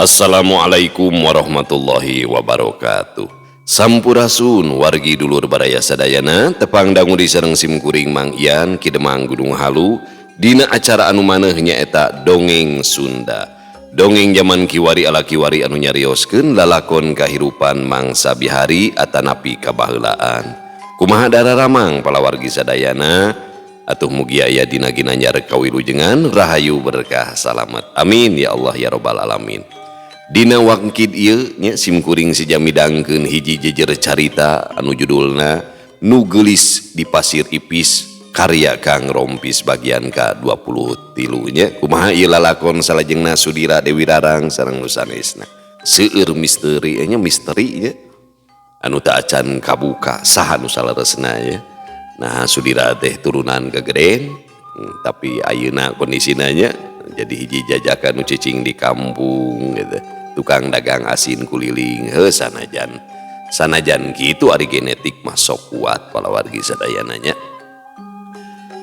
Assalamualaikum warahmatullahi wabarakatuh. Sampurasun wargi dulur baraya sadayana tepang dangu di sareng simkuring Mang Ian Kidemang Gunung Halu dina acara anu maneh nyaeta dongeng Sunda. Dongeng zaman kiwari ala kiwari anu nyarioskeun lalakon kahirupan mangsa bihari atanapi kabaheulaan. Kumaha dararamang palawargi sadayana atuh mugi aya dina ginanjar kawilujengan rahayu berkah salamet. Amin ya Allah ya rabbal alamin. Dina wangkid ieu nya simkuring sijamidangkeun hiji jejer carita anu judulna Nu Geulis di Pasir Ipis karya Kang Rompis bagian ka-23 nya. Kumaha ieu lalakon salajengna Sudira Dewi Rarang sareng nu sanesna. Seueur misteri nya misteri nya anu teu acan kabuka saha nu saleresna nya. Nah Sudira teh turunan Gegeden tapi ayeuna kondisina nya jadi hiji jajakan nu cicing di kampung gitu. Tukang dagang asin kuliling sanajan gitu ari genetik mah sok kuat palawargi sadayana nya.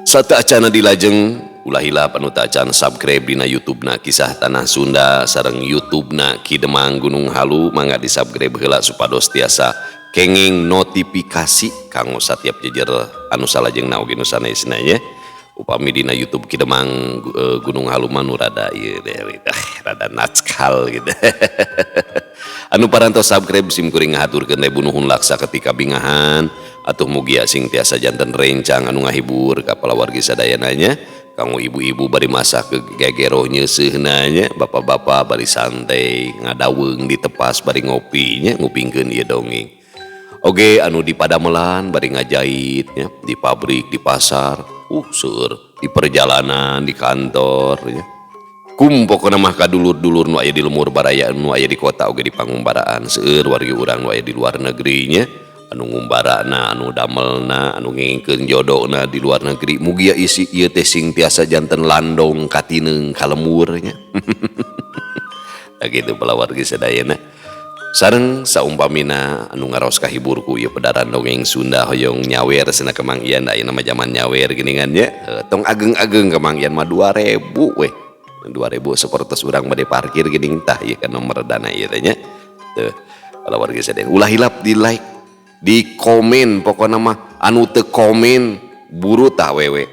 Sata acana dilajeng ulah hilap anu teu acan subscribe dina YouTube-na Kisah Tanah Sunda sareng YouTube-na Kidemang Gunung Halu mangga di subscribe heula supados tiasa kenging notifikasi kanggo satiap jejer anu salajengna oge nu sanesna nya. Upami dina YouTube Kidemang Gunung Halu manu rada ieu rada natskal gitu. Anu parantos subscribe simkuring ngahaturkeun deui nuhun laksa ketika bingahan atuh mugi sing tiasa janten rencang anu ngahibur ka palawargi sadayana nya. Kanggo ibu-ibu bari masak gegero nyeuseuhna nya, bapak-bapak bari santai ngadaweung di tepas bari ngopi nya ngupingkeun ieu dongeng. Oge anu di Padamelan bari ngajait nya, di pabrik di pasar seueur di perjalanan di kantor ya. Kumpokna mah kadulur-dulur nu aya di lumur baraya nu aya di kota oge di pangumbaraan seueur wargi urang nu aya di luar negeri nya anu ngumbarana anu damelna anu ngingkeun jodona di luar negeri mugi isi ieu teh sing tiasa janten landong katineung kalemur nya. Da kitu palawargi sadayana sareng saumpamina anu ngaros kahiburku ieu pedaran dongeng Sunda hoyong nyawer cenah ka Mang Ian aya nama zaman nyawer geuningan nya tong ageng-ageng ka Mang Ian mah 2000 weh 2000 sapertos urang bade parkir geuning tah ieu kan nomor dana ieu teh nya teu palawargi sadayana ulah hilap di like di komen pokona mah anu teu komen buru tah wewe.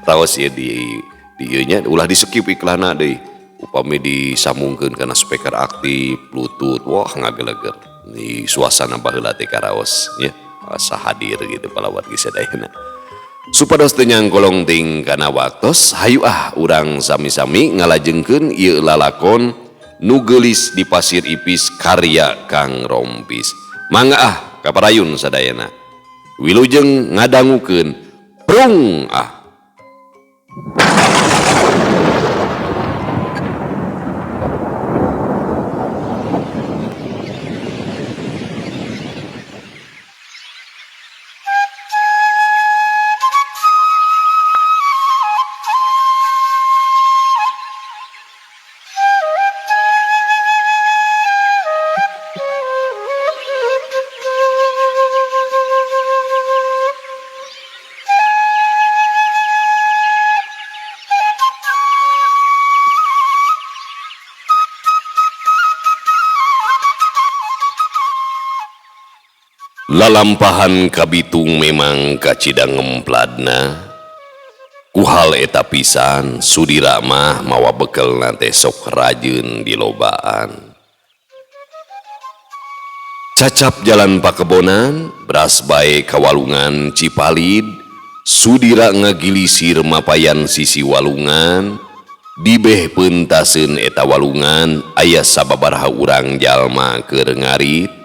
Raos ieu di ieu nya ulah di skip iklanna deui. Upami disambungkeun kana speaker aktif bluetooth wah ngageleger di suasana baheula teh karaos nya asa hadir gitu palawargi sadayana supados teu nyangkolong ting kana waktos hayu urang sami-sami ngalajengkeun ieu lalakon Nu Geulis di Pasir Ipis karya Kang Rompis. Mangga kaparayun sadayana wilujeng ngadangukeun prung Lalampahan kabitung memang kacidang ngempladna kuhal eta pisan Sudira mah mawa bekelna teh sok rajeun di lobaan. Cacap jalan pakebonan beras bae kawalungan Cipalid Sudira ngagilisir mapayan sisi walungan dibeh peuntaseun eta walungan aya sababaraha urang jalma keur ngarit.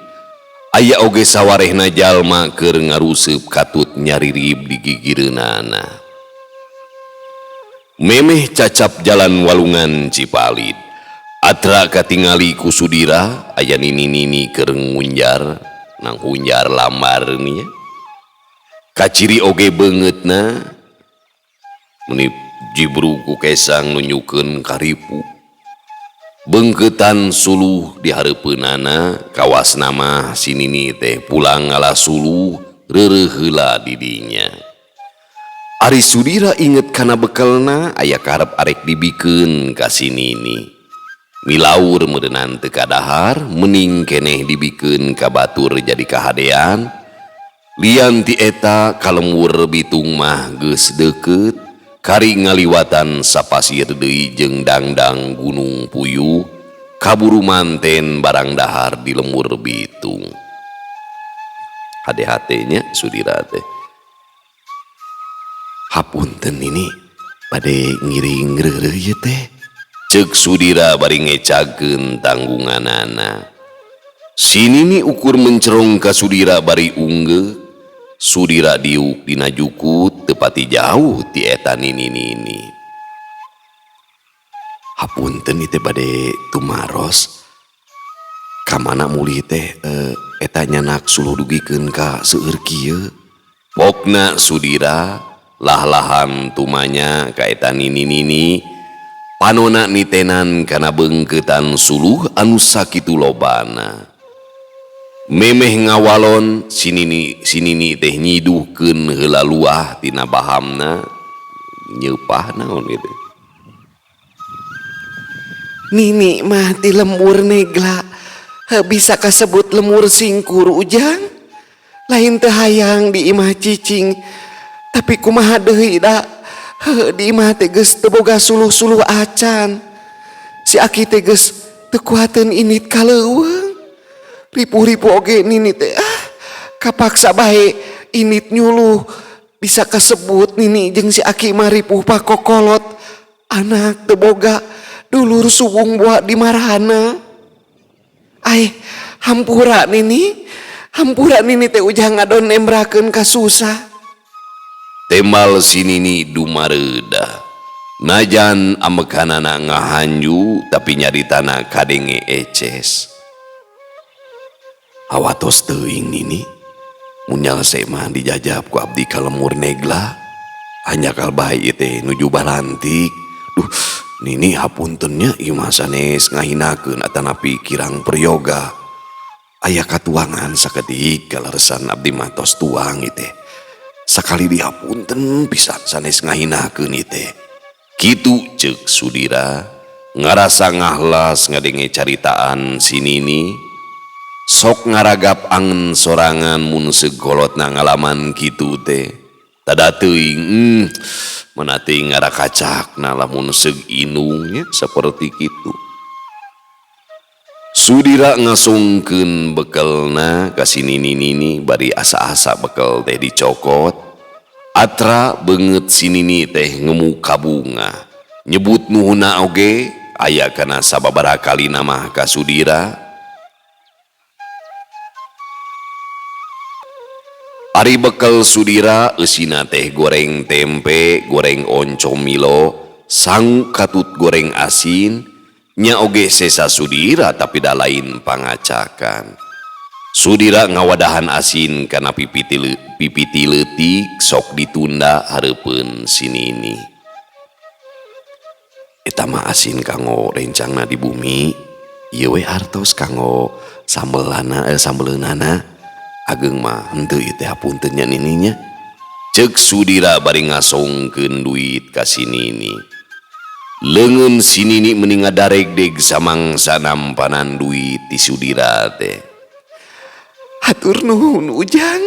Aya oge sawarehna jalma keur ngaruseup katut nyaririb di gigireunana. Memeh cacap jalan walungan Cipalid atra katingali ku Sudira aya nini-nini keur ngunjar nang hunjar lamar nya. Kaciri oge beungeutna meni jibru ku kesang nunjukeun karipu. Beungkeutan suluh di hareupeunana kawasna mah si nini teh pulang ngalah suluh reureuh heula di dinya. Ari Sudira inget kana bekelna aya karep arek dibikeun ka si Nini. Milaur meureunana teu kadahar mending keneh dibikeun ka batur jadi kahadean. Lian ti eta kalembur bitung mah geus deukeut kari ngaliwatan sapasir deui jeung dangdang gunung puyuh kaburu manten barang dahar di lembur bitung. Hade-hatenya Sudira teh. Hapunten ini bade ngiring reureuh ieu teh. Ceuk Sudira bari ngecakeun tanggunganana. Si Nini ukur mencerong ka Sudira bari unggeuh. Sudira diuk dina jukut teu pati jauh ti eta Nini. Hapunten ieu teh bade tumaros. Ka mana mulih teh eta nyanak suluh dugikeun ka seueur kieu. Pokna Sudira lah-lahan tumanya ka eta Nini panona nitenan kana beungkeutan suluh anu sakitu lobana. Memeh ngawalon si Nini teh nyiduhkeun heula luah tina bahamna nyeupah naon gitu. Nini mah ti lembur negla bisa kasebut lemur singkur ujang lain teu hayang di imah cicing. Tapi kumaha deui da di imah teh geus teu boga suluh-suluh acan. Si Aki teh geus teu kuateun init kaleuweung. Ripuh-ripuh oge Nini teh kapaksa bae init nyuluh bisa kasebut Nini jeung si Aki mah ripuh pakokolot anak teu boga dulur suwung buah di marahana. Hampura Nini teh ujang ngadon nembrakeun ka susah. Temal si Nini dumareuda. Najan amekanana ngahanju tapi nyaritana kadenge eces. Awatos teuing Nini. Mun nyalese mah dijajab ku abdi ka lemur negla. Hanyakal bae ieu teh nuju balantik. Duh, Nini hapuntennya ieu mah sanes ngahinakeun atanapi kirang peryoga. Aya katuangan sakedik kaleresan abdi mah tos tuang ieu teh. Sakali dihapunten pisan sanes ngahinakeun ieu teh. Kitu ceuk Sudira ngarasa ngahlas ngadenge caritaan si Nini. Sok ngaragap angen sorangan mun segolotna ngalaman kitu teh. Tada teuing mana teuing ngarakacakna lamun seug inungnya saperti kitu. Sudira ngasungkeun bekelna ka si Nini bari asa-asa bekel teh dicokot. Atra beungeut si Nini teh ngemu kabunga. Nyebut nuhuna oge aya kana sababaraha kalina mah ka Sudira. Ari bekel Sudira eusina teh goreng tempe, goreng oncom milo, sangu katut goreng asin. Nya oge sesa Sudira tapi da lain pangacakan. Sudira ngawadahan asin kana pipiti leutik sok ditunda hareupeun si Nini. Eta mah asin kanggo rencangna di bumi, ieu we hartos kanggo sambeleunana. Ageung mah henteu ieu teh hapunten nya Nininya. Ceuk Sudira bari ngasongkeun duit ka si Nini. Leungeun si Nini mending ngadaregdeg samangsa nampanan duit ti Sudira teh. Hatur nuhun ujang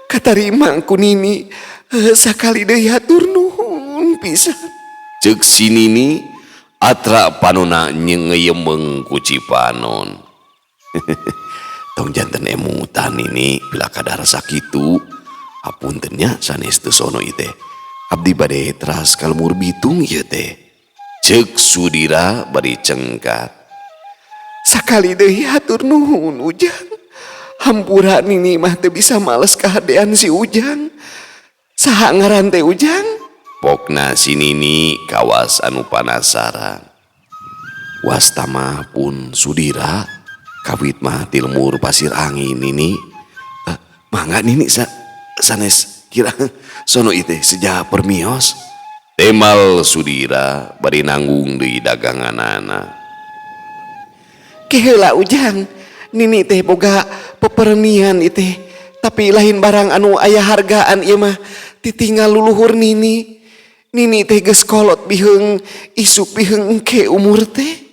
katarima ku Nini sakali deui hatur nuhun pisan. Ceuk si Nini atra panona nyengeyemeng ku Cipanon. Tong janten emutan Nini bila kadar sakitu hapuntennya sanes teu sono ieu teh. Abdi bade teras ka lemur bitung ieu teh. Ceuk Sudira bari cengkat. Sakali deui hatur nuhun ujang. Hampura Nini mah teu bisa males kahadean si ujang. Saha ngaran teh ujang? Pokna si Nini kawas anu panasaran. Wasta mah pun Sudira kawit mah ti lemur pasir angin Nini. Mangga Nini sanes kira sono ieu teh seja permios. Temal Sudira bari nanggung deui daganganana. Keheula ujang, Nini teh boga pepernian ieu teh, tapi lain barang anu aya hargaan ieu mah ditinggal luluhur Nini. Nini teh geus kolot biheung isuk biheung engke umur teh.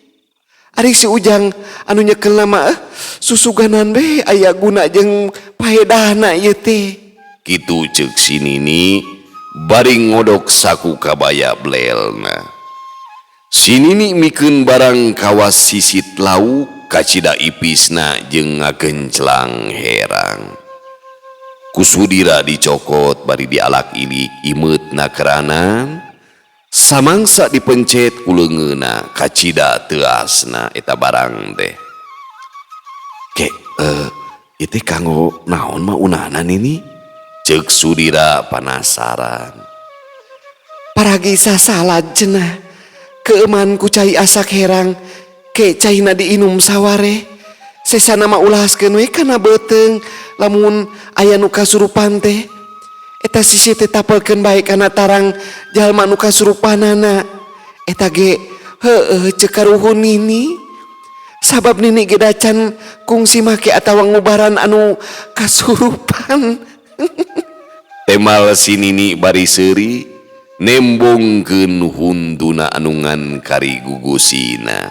Ari si Ujang anu nyekel nama susuganan be aya guna jeung paedahna ieu teh. Kitu ceuk si Nini bari ngodok saku kabaya blelna. Si Nini mikeun barang kawas sisit lauk kacida ipisna jeung ngagenclang herang. Kusudira dicokot bari dialak ilik imeutna keranan. Samangsa dipencet ku leungeunna kacida teu asna eta barang teh. Ke ieu teh kanggo naon mah unana Nini? Ceuk Sudira panasaran. Paragi sasalad cenah. Keuman ku cai asak herang ke caina diinum saware. Sesana mah ulaskeun we kana beuteung lamun aya nu kasurupan teh. Eta sisi teh tapelkeun bae kana tarang jalma nu kasurupanana. Eta ge heueuh ceuk karuhun Nini. Sabab Nini ge dacan kungsi make atawa ngubaran anu kasurupan. Temal si Nini bari seuri nembongkeun hunduna anungan kari gugusina.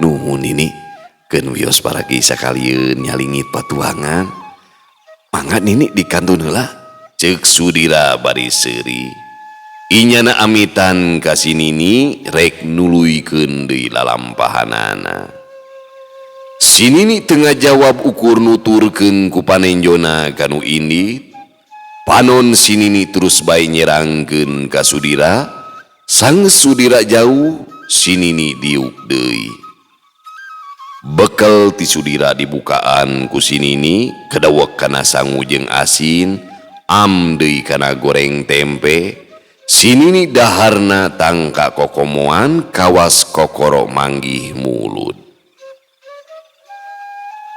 Nuhun Nini, keun wios paragi sakalieun nyalingit patuangan. Mangga Nini dikantun heula, ceuk Sudira bari seuri. Inyana amitan ka si Nini rek nuluykeun deui lalampahanana. Si Nini tengah jawab ukur nuturkeun ku panenjona kanu indit. Panon si Nini terus bae nyerangkeun ka Sudira. Sang Sudira jauh, si Nini diuk deui. Bekel ti Sudira dibukaan ku si Nini kedawek kana sangu jeung asin, am deui kana goreng tempe. Si Nini daharna tangka kokomoan kawas kokoro manggih mulut.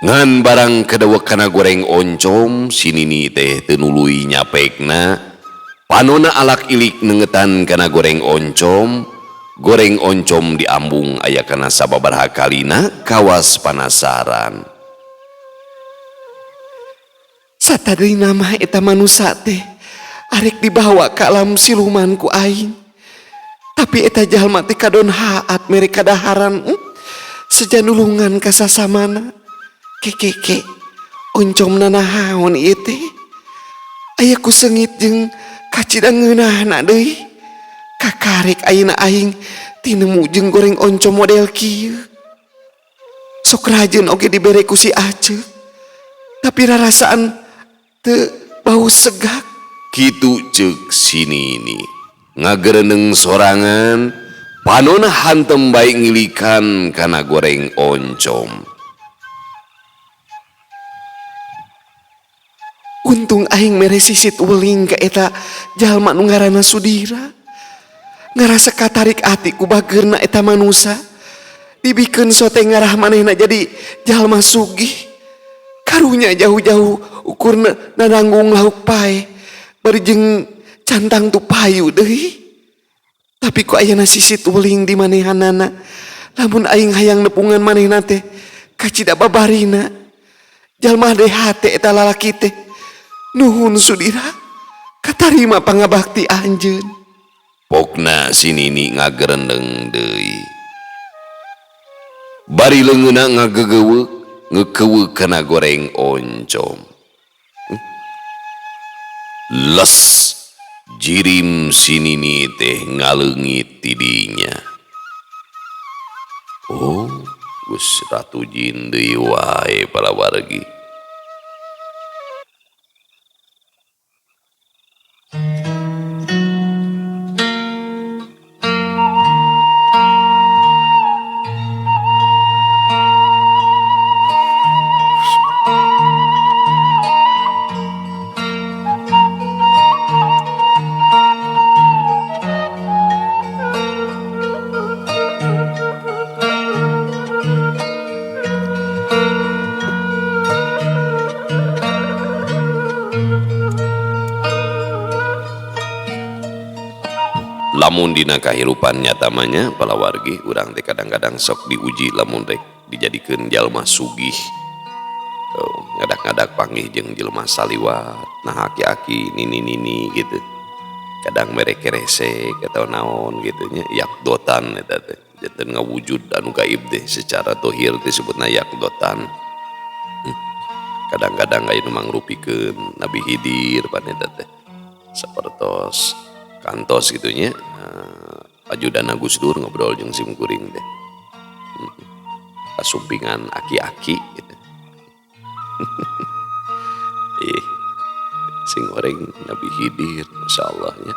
Ngan barang kedawek kana goreng oncom, si Nini teh teu nuluy nyapekna. Panona alak ilik nengetan kana goreng oncom. Goreng oncom diambung aya kana sababaraha kalina kawas panasaran. Satadina mah eta manusia teh arek dibawa ka alam siluman ku aing. Tapi eta jalma teh kadon haat mere kadaharan sejanulungan ka sasamana. Keke oncomna nahaon ieu teh? Aya ku seungit jeung kacida ngeunahna deui. Kakarek ayeuna aing tinemu jeung goreng oncom model kieu. Sok rajeun oge dibere ku si Aceu. Tapi rarasaan teu bau segak. Kitu ceuk si Nini. Ngagereneng sorangan, panona hantem bae ngilikan kana goreng oncom. Untung aing mere sisit uling ka eta jalma nu ngaranna Sudira. Ngarasa katarik ati ku bageurna eta manusia. Dibikeun sote ngarah manehna jadi jalma sugih. Karunya jauh-jauh ukurna nananggung lauk pae. Bari jeung cantang tu payu deui. Tapi ku ayeuna sisit uling di manehanana. Lamun aing hayang nepungan manehna teh kacida babarina. Jalma deui hate eta lalaki teh. Nuhun Sudira, katarima pangabakti anjeun. Pokna si Nini ngagereneng deui. Bari leungeunna ngagegeuweuk, ngekeuweuk kana goreng oncom. Les jirim si Nini teh ngaleungit ti dinya. Oh, geus Ratu Jin deui wae palawargi. Lamun dina kahirupan nyatamanya palawargi urang teh kadang-kadang sok diuji lamun rek dijadikeun jalma sugih. Ngadak ngadak panggih jeung jelema saliwat nah aki-aki nini gitu kadang merek kerese atau naon gitu nya yakdotan eta teh janten ngawujud anu gaib deh secara tohir disebutna yakdotan. Kadang-kadang aya nu mangrupikeun Nabi Khidir pan eta teh sapertos kantos gitu nya ajudan Gus Dur ngobrol jeung simkuring teh kasumpingan aki-aki gitu. Sing goreng Nabi Khidir masyaallah nya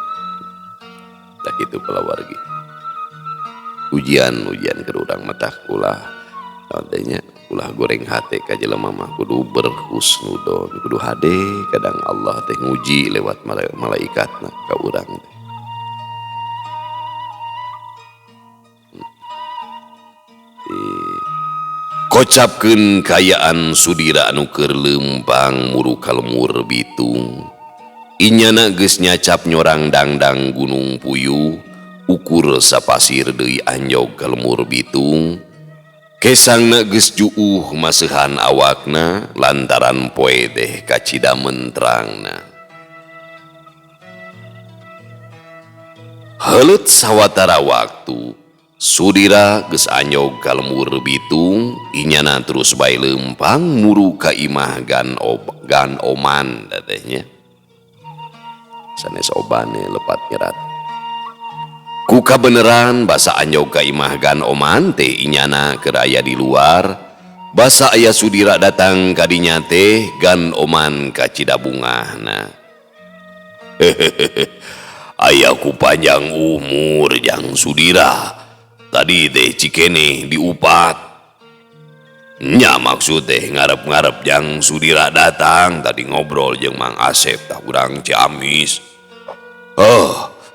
tak kitu palawargi ujian ke urang mata ulah nantinya ulah goreng hate ka jelema mah kudu berhusnudon kudu hade kadang Allah teh nguji lewat malaikatna ka urang teh. Kocapkeun kayaan sudira anu keur leumpang muru kalemur bitung inyana geus nyacap nyorang dangdang gunung puyuh ukur sapasir deui anjog kalemur bitung kesangna geus juuh maseuhan awakna lantaran poe teh kacidamen terangna. Heuleut sawatara waktu sudira geus anyog kalemur bitung inyana terus bae leumpang muru ka imah gan oman datehnya sanes obane lepat nyerat ku kabeneran basa anyog ka imah gan oman teh inyana keur aya di luar basa aya sudira datang ka dinya teh gan oman ka cidabungahna. Aya ku panjang umur jang sudira tadi teh cikene diupat nya maksud teh ngarep-ngarep jang sudira datang tadi ngobrol jeung Mang Asep tah urang Ciamis.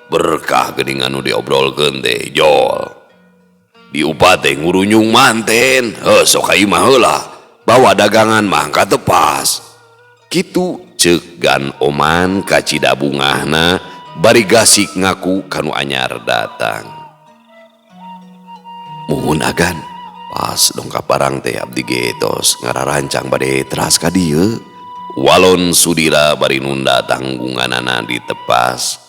Berkah geuning anu diobrolkeun teh jol diupat teh ngurunyung manten sok ka imah heula bawa dagangan mah katepas kitu ceuk gan oman ka cidabungahna bari gasik ngaku kanu anyar datang. Muhun agan pas dongkap barang teh abdi ge tos ngararancang bade teras ka dieu walon sudira bari nunda tanggunganana ditepas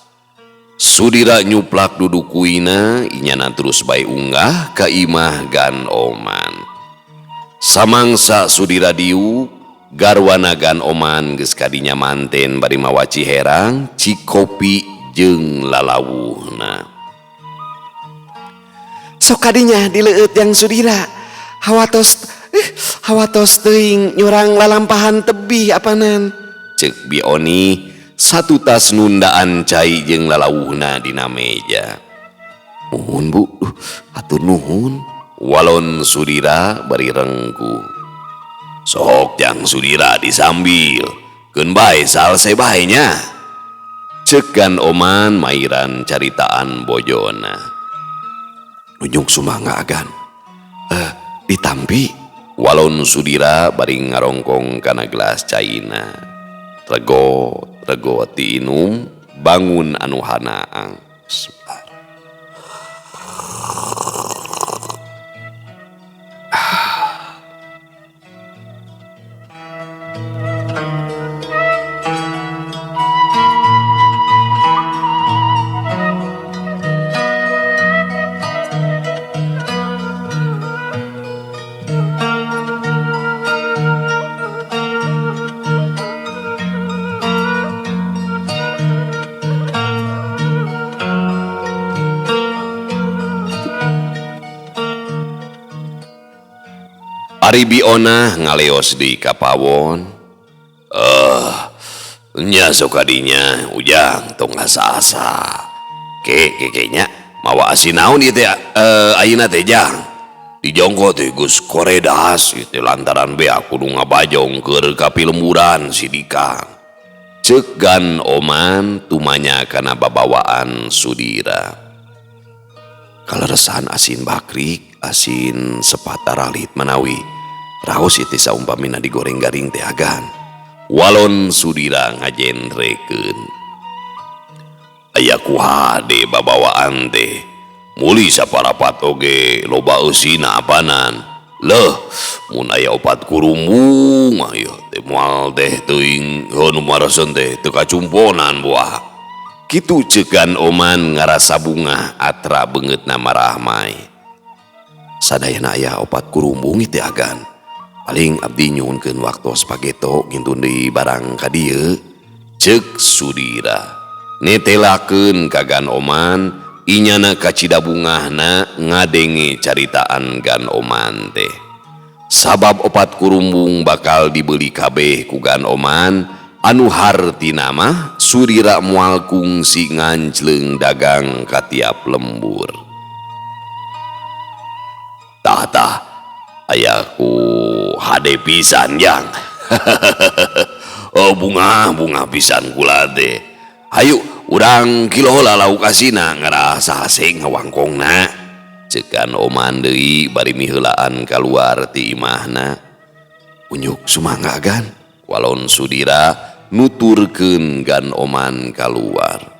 sudira nyuplak dudukuina inyana terus bae unggah ka imah gan oman samangsa sudira diu garwana gan oman geus kadinya manten bari mawaci herang cikopi jeung lalawuhna. Sok kadinya dileueut yang sudira hawatos teuing nyorang lalampahan tebih apanan ceuk Bioni satu tas nundaan cai jeung lalawuhna dina meja. Nuhun Bu, atur nuhun. Walon sudira bari rengku. Sok jang sudira disambil, keun bae salse bae nya. Ceuk gan oman mairan caritaan bojona. Nunjuk sumangga agan. Ditampi. Walon sudira bari ngarongkong kana gelas caina. Rego ti inum bangun anu hanaang. Ari Biona ngaleos di kapawon. Nya sok kadinya ujang tong asa-asa. Kekenya mawa asin naon ieu teh ayeuna teh jang. Dijongko teh geus koredas ieu lantaran bea kudu ngabajong keur ka pilemburan sidikang. Ceuk gan oman tumanya kana babawaan sudira. Kaleresan asin bakrik, asin sepata ralit manawi raos itu saumpamina digoreng garing teh agan. Walon sudira ngajenrekeun. Aya ku hade babawaan teh. Muli saparapat oge loba eusina apanan. Leh, mun aya opat kurumbung ayo teh moal teh teuing nu marasen teh teu kacumponan buah. Kitu cegan Oman ngarasa bunga atra beungeutna marah mai. Sadayana aya opat kurumbung teh agan. Paling abdi nyuhunkeun waktos pageto ngintun deui barang ka dieu. Ceuk Sudira. Netelakeun kagan Oman inyana kacida bungahna ngadenge caritaan Gan Oman teh. Sabab opat kurumbung bakal dibeli kabeh ku Gan Oman anu hartina mah Sudira moal kungsi ngancleung dagang ka tiap lembur. Tah aya ku hade pisan yang. Oh bunga pisan kula teh. Hayu urang kilo lauk asina ngarasa sing ngawangkongna. Cekan Oman deui bari miheulaan kaluar ti imahna. Unyuk sumangga Gan. Walon Sudira nuturkeun Gan Oman kaluar.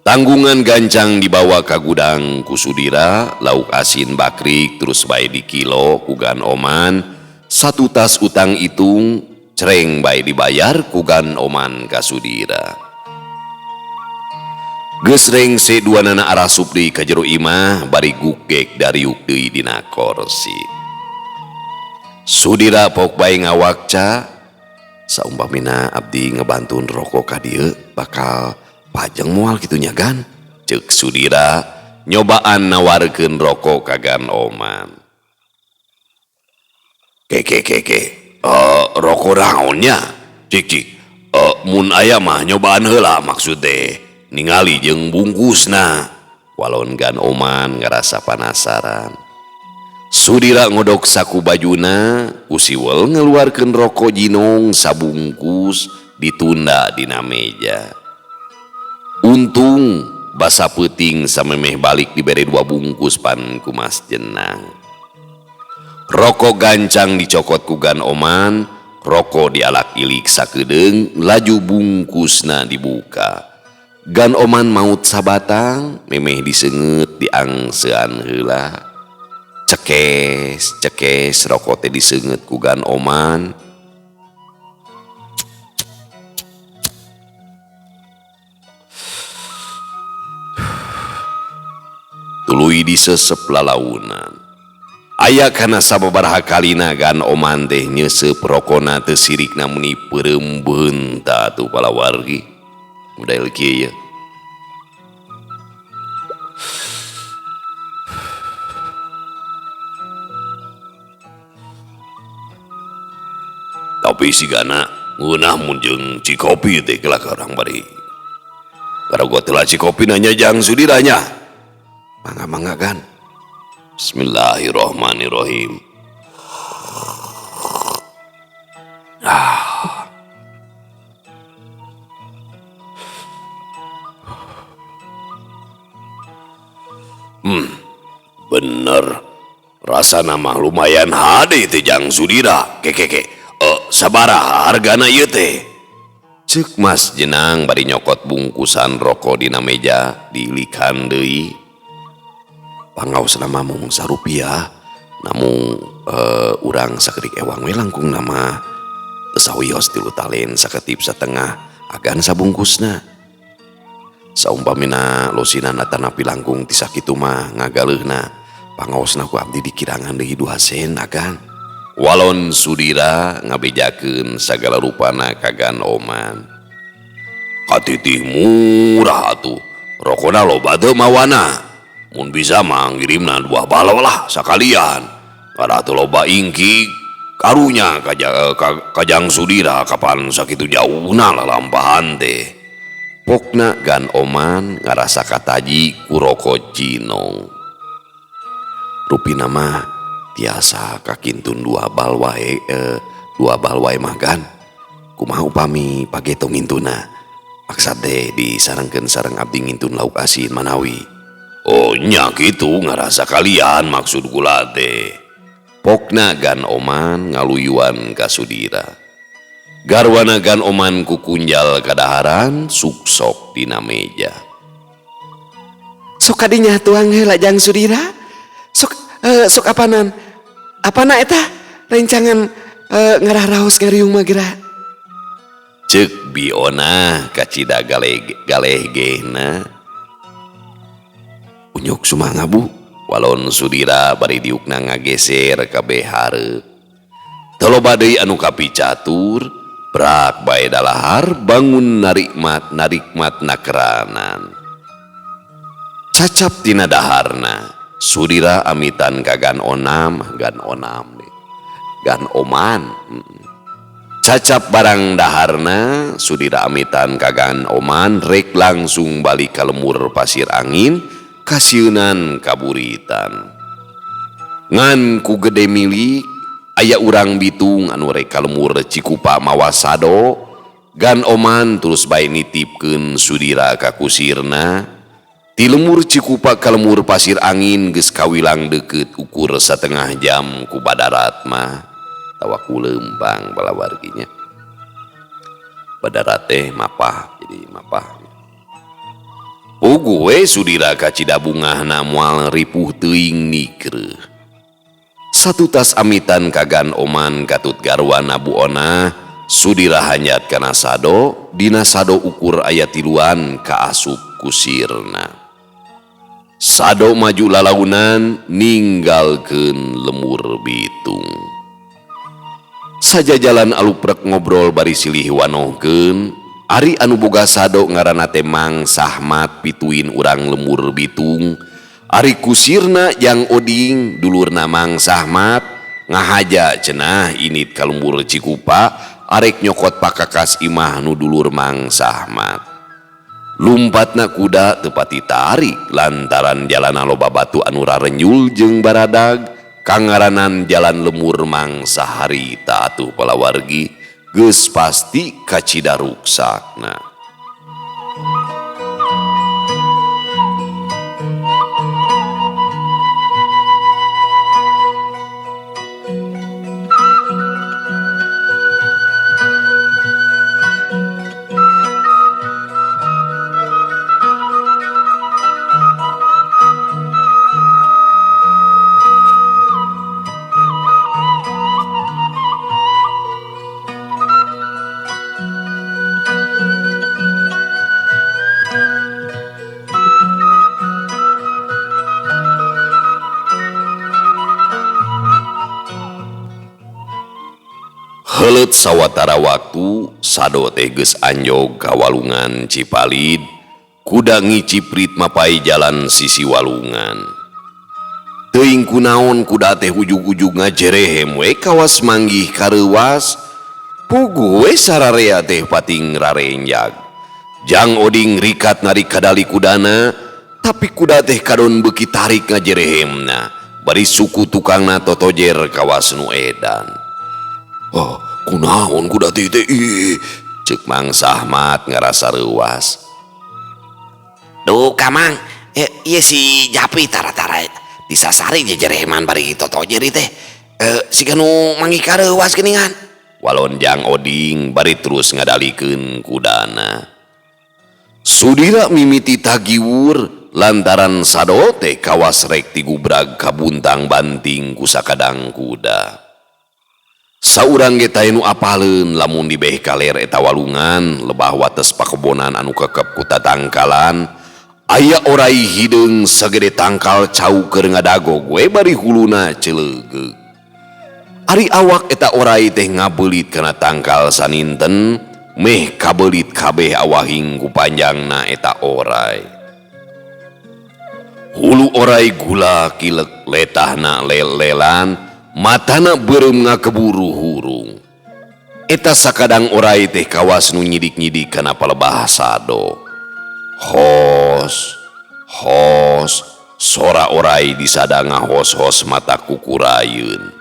Tanggungan gancang dibawa ka gudang ku Sudira, lauk asin bakrik terus bae di kilo ku Gan Oman, satu tas utang itung cereng bae dibayar ku Gan Oman ka Sudira. Geus rengse duanana arasup deui ka jero imah bari gugek dariuk deui dina kursi. Sudira pok bae ngawakca, saumpamina abdi ngebantun rokok ka dieu bakal pajang moal kitunya Gan. Ceuk Sudira nyobaan nawarkeun rokok ka Gan Oman. Rokok naonnya? Cik. Mun aya mah nyobaan heula maksud teh ningali jeung bungkusna. Walon Gan Oman ngarasa panasaran. Sudira ngodok saku bajuna, usiwel ngeluarkeun rokok jinong sabungkus ditunda dina meja. Untung basa peuting samemeh balik dibere 2 bungkus pan ku Mas Jenang. Rokok gancang dicokot ku Gan Oman, rokok dialak ilik sakedeung, laju bungkusna dibuka. Gan Oman maut sabatang, memeh diseungeut diangseuan heula. Cekes rokok teh diseungeut ku Gan Oman. Tuluy disesep lalaunan. Aya kana sababaraha kalina Gan Oman teh nyesep rokona teu sirikna meni pereumbeun ta atuh palawargi. Model kieu. Tapi sigana ngeunah mun jeung Cikopi teh kelak orang bari. Karagoh telah Cikopi nanya jang Sudiranya. Mangga Gan. Bismillahirrahmanirrahim. Bener. Rasa nama lumayan hade teh jang Sudira. Sabaraha hargana ieu teh? Ceuk Mas Jenang bari nyokot bungkusan rokok dina meja diilikan deui. Pangaos nama mung sarupiah, namun urang sakedik ewang we langkung nama sawios 3 talen saketip satengah agan sabungkusna. Saumpamina losinan atanapi langkung ti sakitu mah ngagaleuna pangaosna ku abdi dikirangan deui 2 sen agan. Walon Sudira ngabejakeun sagala rupana ka Gan Oman. Katitih murah atuh, rokona loba teu mawana. Mun bisa mah ngirimna 2 balo lah sakalian. Kada teu loba ingki karunya kajang Sudira kapan sakitu jauhna lalampahan teh. Pokna Gan Oman ngarasa kataji ku rokok jinong. Rupina mah tiasa kakintun 2 bal wae mah Gan. Kumaha upami pageto ngintuna. Maksad teh disarengkeun sareng abdi ngintun lauk asin manawi. Oh nya gitu ngarasa kalian maksud kula teh. Pokna Gan Oman ngaluyuan ka Sudira. Garwana Gan Oman ku kunjal kadaharan suksok dina meja. Sok kadinya tuang heula Jang Sudira. Sok apanan? Apana eta? Rencangan ngararaos ngariung mah geura. Cek biona kacida galehgehna. Unyuk sumangga bu, walon Sudira bari diukna ngageser kabeh hareup. Taloba deui anu kapicatur, brak bae dalahar bangun narikmat nakeranan. Cacap tina daharna, Sudira amitan ka gan oman. Cacap barang daharna, Sudira amitan ka gan oman rek langsung balik ka lemur pasir angin, kasieunan kaburitan. Ngan ku gede milik, aya urang bitung anu rek ka lemur Cikupa mawa sado, gan oman terus bae nitipkeun Sudira ka kusirna. Ti lemur Cikupa ka lemur pasir angin geus kawilang deukeut ukur satengah jam ku badarat mah tawa ku leumpang balawarginya. Badarat teh mapah, jadi mapah. Puguh we Sudira ka Cidabungahna moal ripuh teuing nikreuh. Satu tas amitan kagan oman katut garwana buona, Sudira hanyat kana sado, dina sado ukur aya tiluan ka asup kusirna. Sado maju lalaunan ninggalkeun lemur bitung. Saja jalan aluprek ngobrol bari silih wanohkeun, ari anu boga sado ngaranna teh Mang Sahmat pituin urang lemur bitung. Ari kusirna Jang Oding dulurna Mang Sahmat ngahaja cenah init ka lemur Cikupa arek nyokot pakakas imah nu dulur Mang Sahmat. Lumpatna kuda teu pati tarik lantaran jalana loba batu anu rarenyul jeung baradag, kangaranan jalan lemur Mang Saharita atuh palawargi geus pasti kacida ruksakna. Heuleut sawatara waktu sado teh geus anjog ka walungan Cipalid, kuda ngiciprit mapai jalan sisi walungan. Teuing kunaon kuda teh ujug-ujug ngajerehem we kawas manggih kareuwas, puguh we sararea teh pating rarenjag. Jang Oding rikat narik kadali kudana, tapi kuda teh kadon beuki tarik ngajerehemna, bari suku tukangna totojer kawas nu edan. Oh, kunaon kuda teh ceuk Mang Sahmat ngarasa reuas. Duh Kamang, ieu si Japi tara-tara disasari jejereman bari totojer teh. Siga nu manggih kareuwas geuningan. Walon Jang Oding bari terus ngadalikeun kudana. Sudira mimiti tagiwur lantaran sado teh kawas rek tigubrag kabuntang banting ku sakadang kuda. Saurang ge teh nu apaleun lamun di beh kaler eta walungan lebah wates pakebonan anu kekep ku tatangkalan, aya orai hideung sagede tangkal cau keur ngadagog we bari huluna celeugeuh. Ari awak eta orai teh ngabeulit kana tangkal saninten, meh kabeulit kabeh awahing ku panjangna eta orai. Hulu orai gula kilek letahna lelelan, matana beureum ngakeburu hurung. Eta sakadang orai teh kawas nu nyidik-nyidik kana palebah sado. Hos, sora orai disada ngahos-hos mata kukurayeun.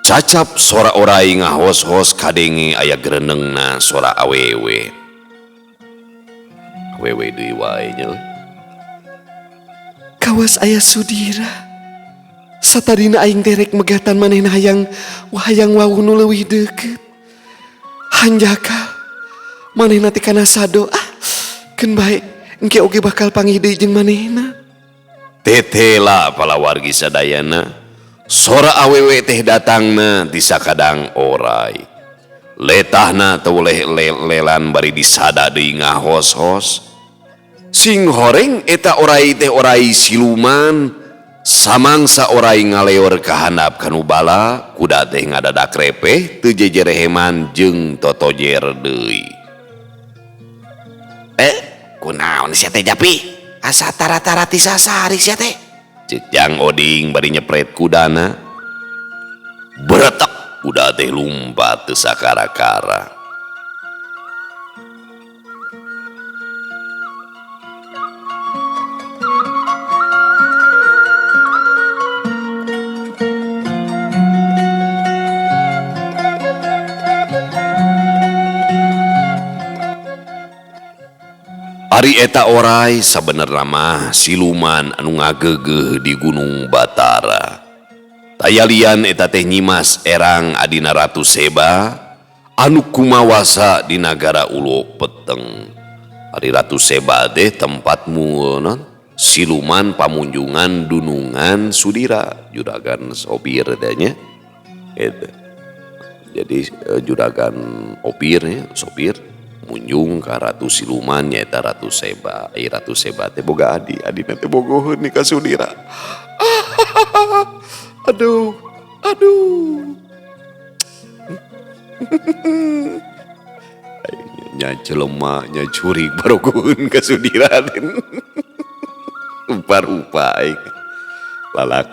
Cacap sora orai ngahos-hos kadenge aya greunengna sora awewe. Awewe deui wae nya. Kawas aya Sudira. Satadina aing derek megatan manehna hayang wau nu leuwih deukeut. Hanjaka manehna teh kana sado, keun bae engke oge bakal panggih deui jeung manehna. Tetela palawargi sadayana, sora awewe teh datangna di sakadang oray. Letahna teu lelan bari disada deui ngahos-hos. Sing horeng eta oray teh oray siluman, samangsa oray ngaleor ka handap kanu bala, kuda teh ngadadak repeh teu jejereheman jeung totojer deui. Kunaon sia teh Japi? Asa tara-tara ti sasari sia teh. Ceuk Jang Oding bari nyepret kudana. Beretek kuda teh lumpat teu sakara-kara. Ari eta oray sabenerna mah siluman anu ngagegeh di Gunung Batara. Tayalian eta teh Nyimas Erang adina Ratu Seba anu kumawasa di nagara Uluk Peteng. Ari Ratu Seba teh tempat mueunan siluman pamunjungan dunungan Sudira juragan sopir teh nya. Eta. Jadi juragan opirnya sopir munjung ka Ratu Siluman nyaeta Ratu Seba. Ratu Seba teh boga adina teh bogoheun ni ka Sudira. Aduh. Nya jelema nya curig barogoheun ka Sudira. Rupa-rupa lalak.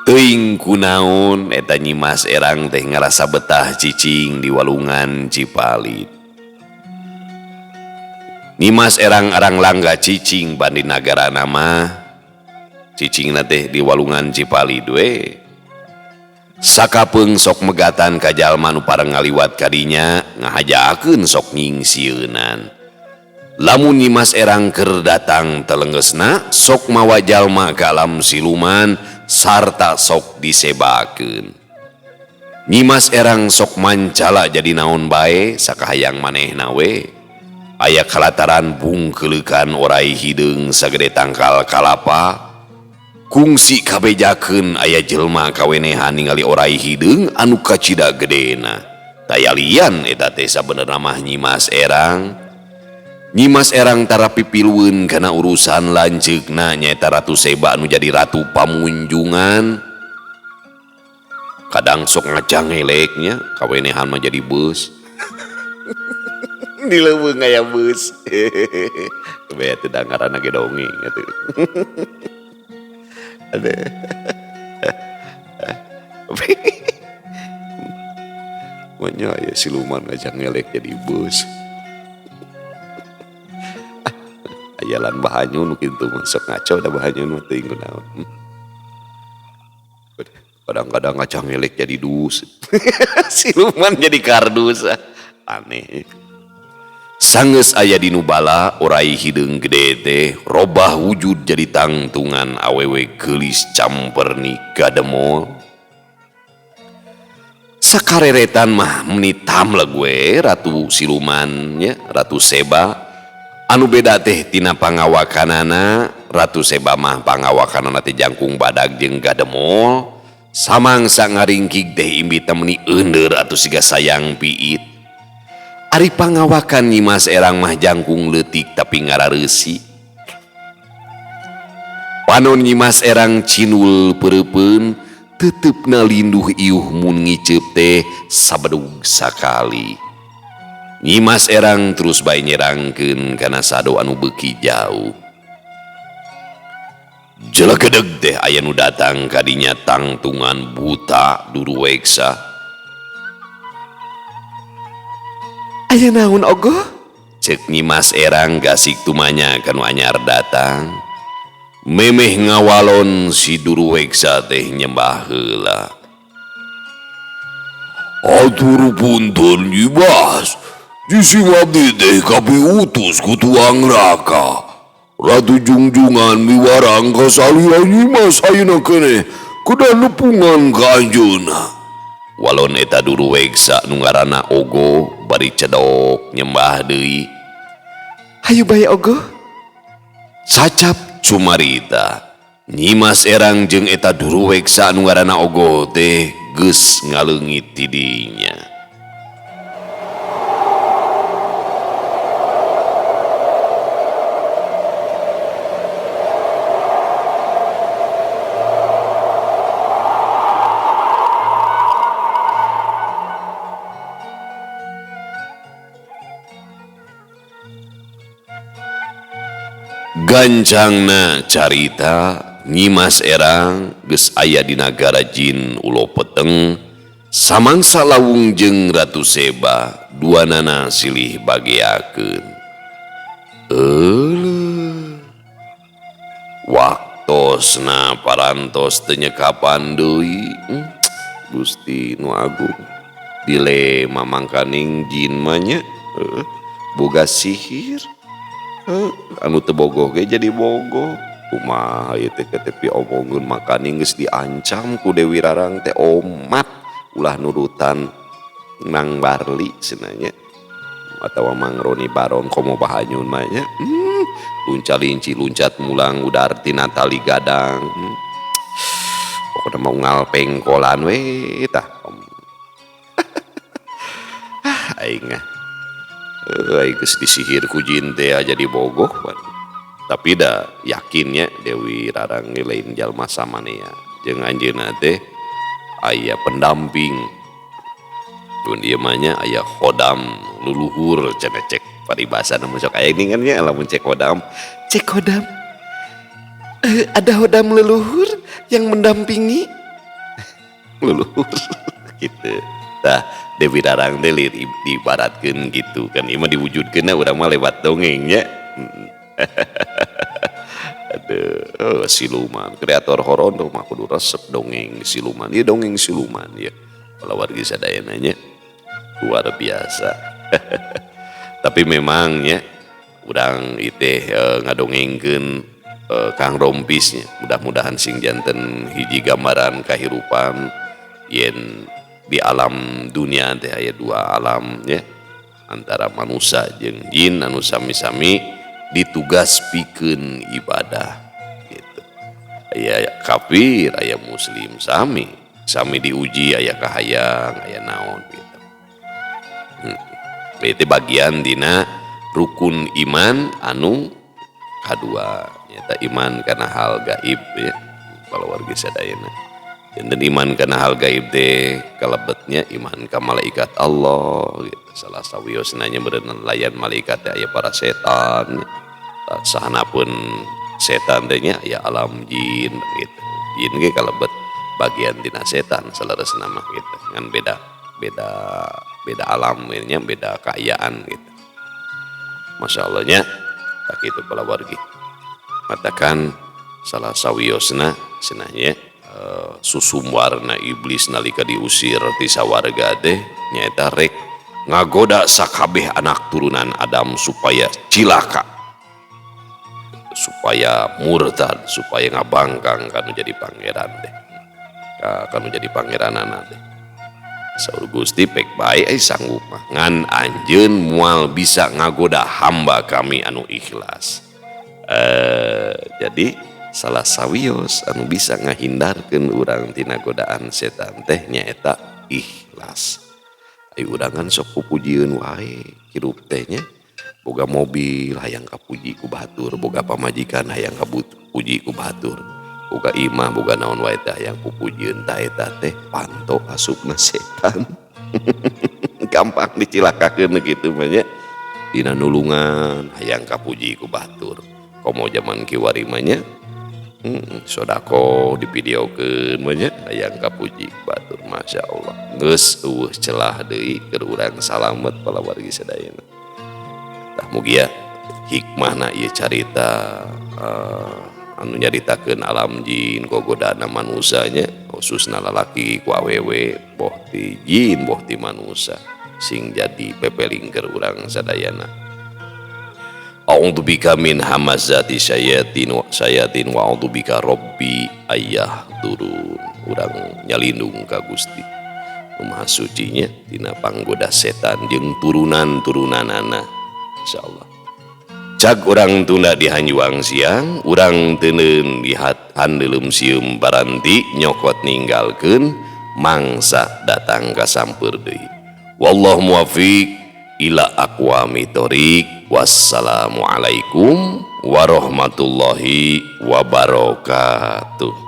Teuing kunaon eta Nyimas Erang teh ngarasa betah cicing di walungan Cipalit. Nyimas Erang arang langga cicing bandi nagara nama cicingna teh di walungan Cipalit we. Sakapeung sok megatan ka jalma nu pareng ngaliwat kadinya ngahajakeun sok nyingsieunan. Lamun Nyimas Erang keur datang telenggesna sok mawa jalma ka alam siluman sarta sok disebakeun. Nyimas Erang sok mancala jadi naon bae sakahayang manehna we. Aya kalataran bungkeulekan oray hideung sagede tangkal kalapa. Kungsi kabejakeun aya jelma kawenehan ningali oray hideung anu kacida gedena. Tayalian eta teh sabenerna mah Nyimas Erang. Nyimas Erang tara pipilueun kana urusan lanceukna nyaeta Ratu Seba anu jadi ratu pamunjungan. Kadang sok ngacangeleknya kawenehan mah jadi beus. Di leuweung aya beus. Bea teu dangaranna ge dongeng atuh. Aduh. Manya aya siluman ngacangelek jadi beus. Ayalan bahanyu nu kitu masuk ngaco da bahanyu nu teuing kunaon. Kadang-kadang ngacangelek jadi dus. Siluman jadi kardus. Aneh. Sanggeus aya di nu bala oray hideung gede teh robah wujud jadi tangtungan awewe geulis camperni gademol. Sakareretan mah menitam lah gue Ratu Siluman nya Ratu Seba. Anu beda teh tina pangawakanana Ratu Seba mah pangawakanana teh jangkung badag jeung gademol. Samangsa ngaringkig teh imbi temeni euneur atuh siga sayang piit. Ari pangawakan Nyimas Erang mah jangkung leutik tapi ngarareusi. Panon Nyimas Erang cinul pereupeun teutepna linduh iuh mun ngiceup teh sabedug sakali. Nyimas Erang terus bae nyerangkeun kana sado anu beuki jauh. Jelagedeg teh aya nu datang kadinya tangtungan buta duruweksa. Aya naon ogoh? Ceuk Nyimas Erang gasik tumanya kanu anyar datang. Memeh ngawalon si duruweksa teh nyembah heula. Atur punten Nyimas. Jisi abdi teh kapiutus ku tuang raka. Ratu Jungjungan miwarang ka salihan Nyimas ayeuna keneh kuda nepungan ka anjeunna. Walon eta duruweksa nu ngaranna Ogo bari cedok nyembah deui. Hayu bae ogoh. Sacap cumarita nyimas erang jeung eta duruwek saanu ngaranna ogoh teh geus ngaleungit ti dinya. Gancangna carita nyimas erang geus aya di nagara jin Ulo Peteng samangsa lawung jeung Ratu Seba duanana silih bageakeun. Waktosna parantos teu nyekapan deui. Gusti nu Agung dilema mangkaning jin mah nya boga sihir. Anu teu bogoh ge jadi bogoh. Kumaha ieu teh tepi omongkeun makaning geus diancam ku Dewi Rarang teh omat ulah nurutan Mang Barli cenanya atawa Mang Roni Baron komo bahanyun mah nya. Lunca-linci luncat mulang udar tina tali gadang. Pokona mau ngal pengkolan we tah. Aing geus disihir ku jin teh jadi bogoh. Tapi da yakinnya Dewi Rarang lain jalma samanea jeung anjeunna teh aya pendamping. Mun ieu mah nya aya khodam luluhur cenah cek paribasana mun sok aya ningan nya lamun cek khodam. Cek hodam. Ada hodam leluhur yang mendampingi. Luluhur gitu. Tah Dewi Rarang teh diibaratkeun gitu kan ieu mah diwujudkeunna urang mah lewat dongeng nya. Aduh, siluman kreator horor mah kudu resep dongeng siluman. Ieu dongeng siluman ya. Kalau wargi sadayana nya luar biasa. Tapi memangnya urang iteh ngadongengkeun Kang Rompisnya. Mudah-mudahan sing janten hiji gambaran kahirupan yen di alam dunia teh aya dua alam ya. Antara manusia jeung jin anu sami-sami ditugas pikeun ibadah gitu. Aya kafir, aya muslim sami diuji aya kahayang, aya naon gitu. Itu bagian dina rukun iman anu kadua nyata iman kana hal gaib ya. Kalau wargi sadayana dan iman kana hal gaib teh kalebetnya iman ka malaikat Allah gitu. Salah sawiosna nya beunang layan malaikat teh aya para setan. Sahanapun setan teh nya aya alam jin gitu. Jin ge kalebet bagian dina setan salaresna mah gitu. Ngan beda alam nya beda kaayaan gitu. Masya Allahnya tak itu pala wargi. Matakan salah sawiosna cenah susum warna iblis nalika diusir ti sawarga teh nyaeta rek ngagoda sakabeh anak turunan Adam supaya cilaka, supaya murtad, supaya ngabangkang kanu jadi pangeran teh, kanu jadi pangeranana teh. Saur Gusti pek bae sanggup mah ngan anjeun moal bisa ngagoda hamba kami anu ikhlas. Jadi salah sawios anu bisa ngahindarkeun urang tina godaan setan teh nyaeta ikhlas. Ayo udangan sok pupujieun wae hirup teh nya boga mobil hayang kapuji ku batur, boga pamajikan hayang kapuji ku batur, boga imah boga naon wae teh hayang pupujieun tah eta teh panto asupna setan. Gampang dicilakakeun kitu mah nya. Dina nulungan hayang kapuji ku batur. Komo zaman kiwari mah nya sodako divideokeun mah nya hayang kapuji ku batur. Masya Allah geus eueuh celah deui keur urang salamet pala wargi sadayana. Tah mugia hikmahna ieu carita anu nyaritakeun alam jin gogodana manusia nya khususna lalaki ku awewe boh ti jin boh ti manusia sing jadi pepeling keur urang sadayana. A'udzubika min hamazati syayatin wa a'udzubika rabbi ayyah turun. Urang nyalindung ka Gusti Maha Suci nya dina panggoda setan jeung turunan-turunanana insyaallah. Cag orang tunda di Hanjuang siang, orang tenen lihat handelum sium baranti nyokot ninggalkeun mangsa datang ka sampeur deui. Wallahu muwaffiq ila aqwamit thoriq. Wassalamualaikum warahmatullahi wabarakatuh.